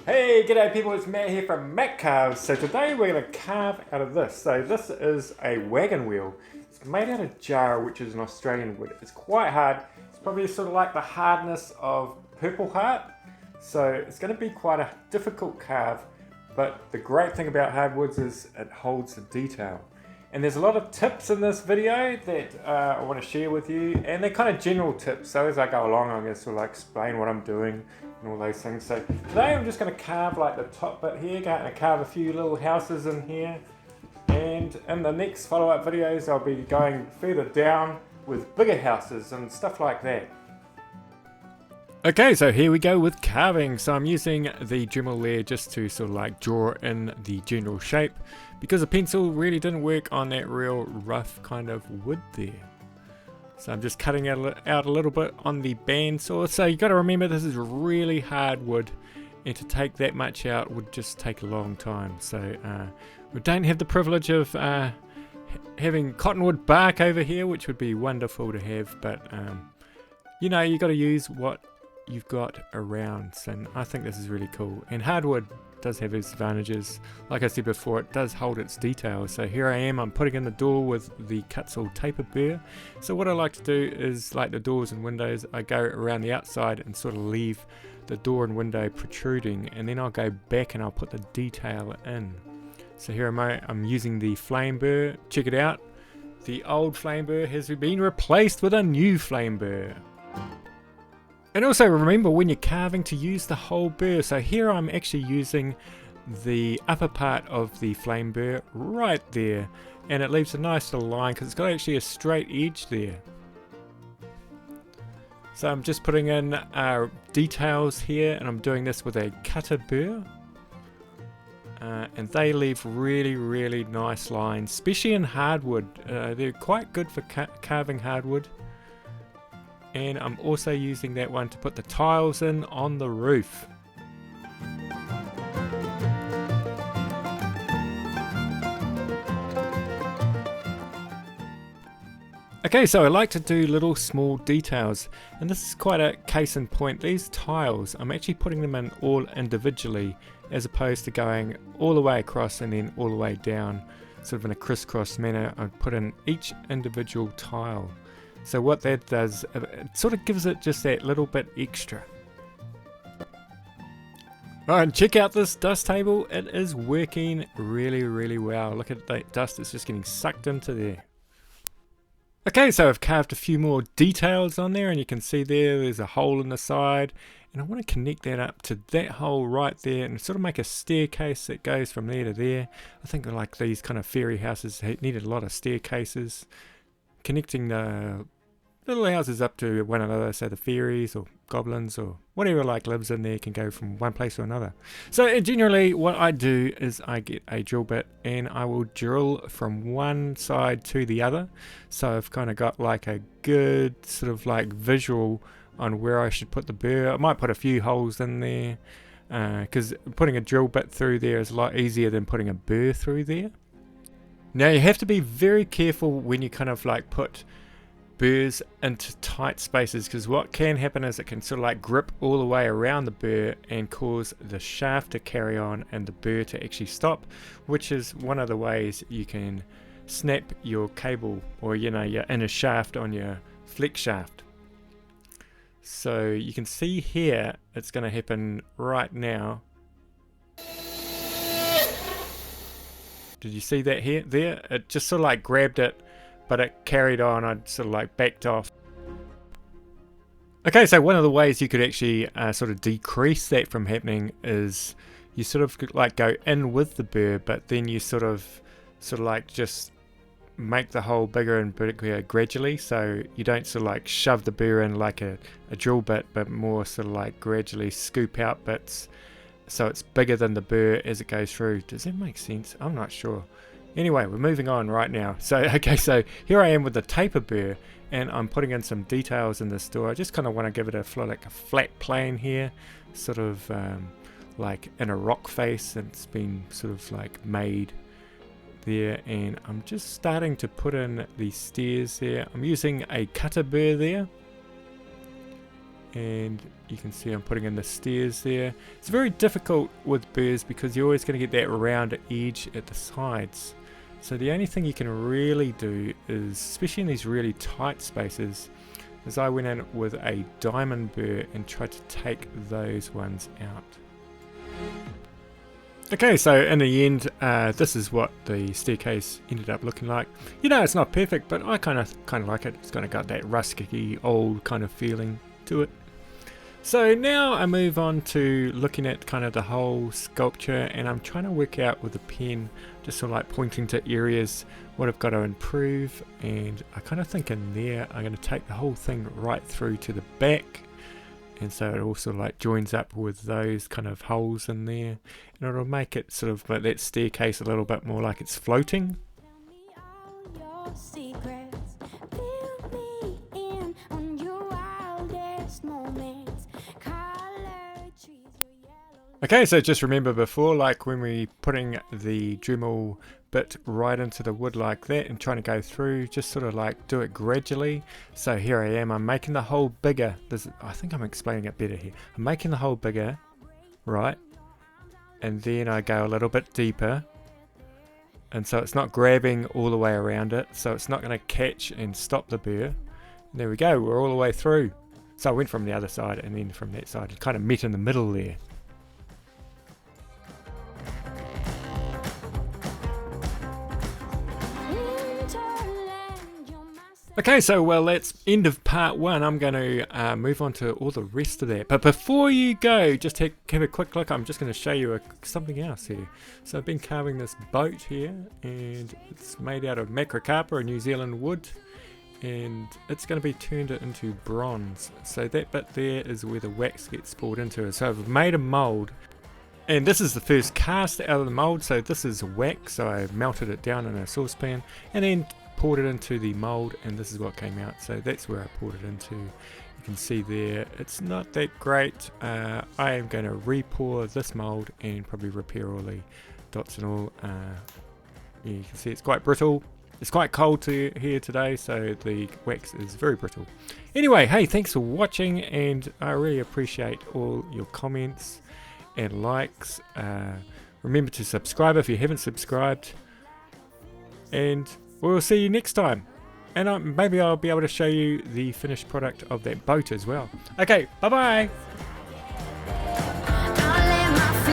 Hey, g'day people, it's Matt here from Matt Carves. So today we're going to carve out of this. So this is a wagon wheel. It's made out of jar, which is an Australian wood. It's quite hard. It's probably sort of like the hardness of purple heart. So it's going to be quite a difficult carve, but the great thing about hardwoods is it holds the detail. And there's a lot of tips in this video that I want to share with you, and they're kind of general tips. So as I go along, I'm going to sort of like explain what I'm doing and all those things. So today I'm just going to carve like the top bit here, going to carve a few little houses in here, and in the next follow-up videos I'll be going further down with bigger houses and stuff like that. Okay, so here we go with carving. So I'm using the Dremel there just to sort of like draw in the general shape, because the pencil really didn't work on that real rough kind of wood there. So I'm just cutting out a little bit on the bandsaw. So you got to remember, this is really hard wood, and to take that much out would just take a long time. So we don't have the privilege of having cottonwood bark over here, which would be wonderful to have, but you know, you got to use what you've got around. And I think this is really cool, and hardwood does have its advantages. Like I said before, it does hold its details. So here I am, I'm putting in the door with the Cutzel taper burr. So what I like to do is, like the doors and windows, I go around the outside and sort of leave the door and window protruding, and then I'll go back and I'll put the detail in. So here I'm using the flame burr. Check it out, the old flame burr has been replaced with a new flame burr. And also remember, when you're carving, to use the whole burr. So here I'm actually using the upper part of the flame burr right there, and it leaves a nice little line because it's got actually a straight edge there. So I'm just putting in details here, and I'm doing this with a cutter burr, and they leave really nice lines, especially in hardwood. They're quite good for carving hardwood. And I'm also using that one to put the tiles in on the roof. Okay, so I like to do little small details, and this is quite a case in point. These tiles, I'm actually putting them in all individually, as opposed to going all the way across and then all the way down, sort of in a crisscross manner. I put in each individual tile. So what that does, it sort of gives it just that little bit extra. Alright, and check out this dust table. It is working really well. Look at that dust, it's just getting sucked into there. Okay, so I've carved a few more details on there, and you can see there's a hole in the side, and I want to connect that up to that hole right there and sort of make a staircase that goes from there to there. I think like these kind of fairy houses needed a lot of staircases, connecting the little houses up to one another, so the fairies or goblins or whatever like lives in there can go from one place to another. So generally what I do is I get a drill bit and I will drill from one side to the other, so I've kind of got like a good sort of like visual on where I should put the burr. I might put a few holes in there, because putting a drill bit through there is a lot easier than putting a burr through there. Now you have to be very careful when you kind of like put burrs into tight spaces, because what can happen is it can sort of like grip all the way around the burr and cause the shaft to carry on and the burr to actually stop, which is one of the ways you can snap your cable or your inner shaft on your flex shaft. So you can see here it's going to happen right now. Did you see that here? There, it just sort of like grabbed it, but it carried on. I sort of like backed off. Okay, so one of the ways you could actually sort of decrease that from happening is you sort of like go in with the burr, but then you sort of like just make the hole bigger and bigger gradually. So you don't sort of like shove the burr in like a drill bit, but more sort of like gradually scoop out bits, so it's bigger than the burr as it goes through. Does that make sense? I'm not sure. Anyway, we're moving on right now. So okay, so here I am with the taper burr, and I'm putting in some details in this door. I just kind of want to give it a flat plane here, sort of like in a rock face, and it's been sort of like made there. And I'm just starting to put in the stairs there. I'm using a cutter burr there, and you can see I'm putting in the stairs there. It's very difficult with burrs because you're always going to get that round edge at the sides. So the only thing you can really do is, especially in these really tight spaces, is I went in with a diamond burr and tried to take those ones out. Okay, so in the end, this is what the staircase ended up looking like. You know, it's not perfect, but I kind of like it. It's kind of got that rusty, old kind of feeling to it. So now I move on to looking at kind of the whole sculpture, and I'm trying to work out with a pen, just sort of like pointing to areas what I've got to improve. And I kind of think in there I'm going to take the whole thing right through to the back, and so it also like joins up with those kind of holes in there, and it'll make it sort of like that staircase a little bit more like it's floating. Okay, so just remember before, like when we putting the Dremel bit right into the wood like that and trying to go through, just sort of like do it gradually. So here I am, I'm making the hole bigger. I think I'm explaining it better here. I'm making the hole bigger, right? And then I go a little bit deeper. And so it's not grabbing all the way around it. So it's not going to catch and stop the burr. And there we go, we're all the way through. So I went from the other side and then from that side. It kind of met in the middle there. Okay, so well, that's end of part one. I'm going to move on to all the rest of that. But before you go, just have a quick look. I'm just going to show you something else here. So I've been carving this boat here, and it's made out of macrocarpa, a New Zealand wood, and it's going to be turned into bronze. So that bit there is where the wax gets poured into it. So I've made a mold, and this is the first cast out of the mold. So this is wax, so I melted it down in a saucepan, and then poured it into the mold, and this is what came out. So that's where I poured it into. You can see there it's not that great. I am going to re-pour this mold and probably repair all the dots and all. Yeah, you can see it's quite brittle. It's quite cold here today, so the wax is very brittle. Anyway, hey, thanks for watching, and I really appreciate all your comments and likes. Remember to subscribe if you haven't subscribed, and we'll see you next time. And maybe I'll be able to show you the finished product of that boat as well. Okay, bye-bye.